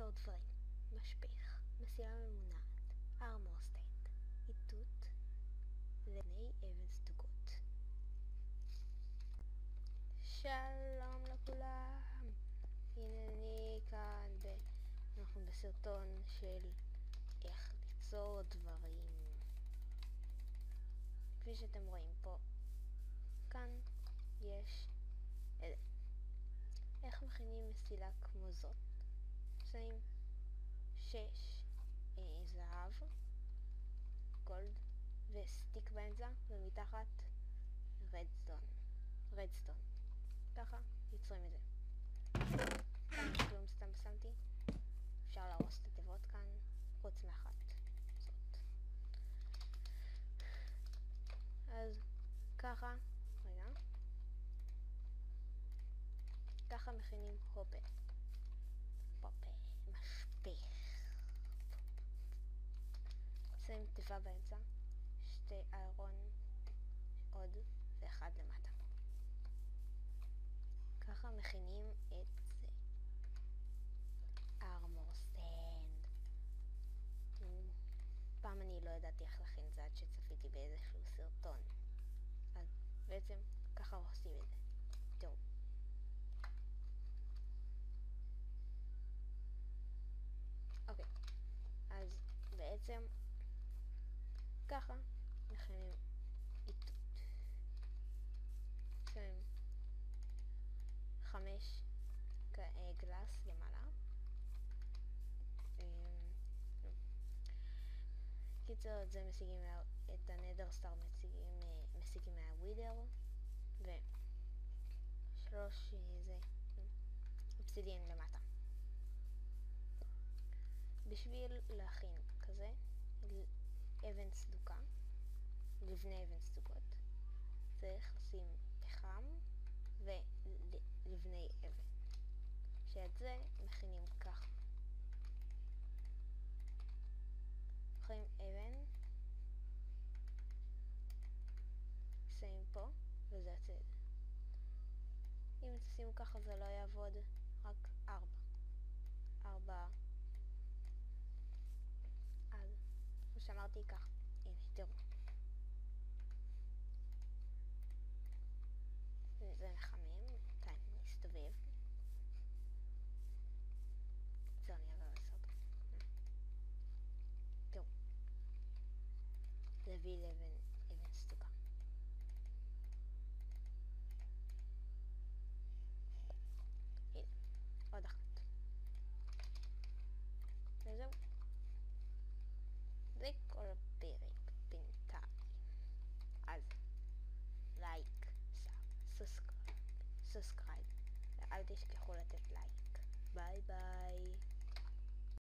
מסור דברים, משפך, מסילה ממונעת, ארמור סטנד, איתות, לבני אבן סדוקות. שלום לכולם, הנה אני כאן אנחנו בסרטון של איך ליצור דברים. כפי שאתם רואים פה, כאן יש איך מכינים מסילה כמו זאת. שמים 6 זהב, גולד וסטיק באמצע, ומתחת רדסטון. ככה יוצרים את זה. כאן כלום סתם שמתי, אפשר להרוס את התיבות כאן, חוץ מאחת זאת. אז ככה, ככה מכינים הופה, משפך. שמים תיבה באמצע, 2 איירון, עוד ואחד למטה. ככה מכינים את זה. ארמור סטנד. פעם אני לא ידעתי איך להכין את זה עד שצפיתי באיזשהו סרטון. אז בעצם ככה עושים את זה. תראו. אוקיי. אז בעצם ככה מכינים איתות. שמים 5 גלס למעלה. קיצר, את זה משיגים את הנדר סטאר משיגים מהווידר, ו3 זה אובסידיאן למטה. בשביל להכין כזה אבן סדוקה, לבני אבן סדוקות, צריך לשים פחם ולבני אבן, שאת זה מכינים ככה. לוקחים אבן, שמים פה, וזה יוצא את זה. אם תשימו ככה זה לא יעבוד, רק 4. אז כמו שאמרתי ככה, הנה תראו. זה מחמם, כאן נסתובב. זה אני אעבור לעשות. תראו. להביא לאבן סדוקה. הנה, עוד אחת. וזהו. זה כל הפרק בינתיים. אז לייק, סאבסקרייב, ואל תשכחו לתת לייק. ביי ביי.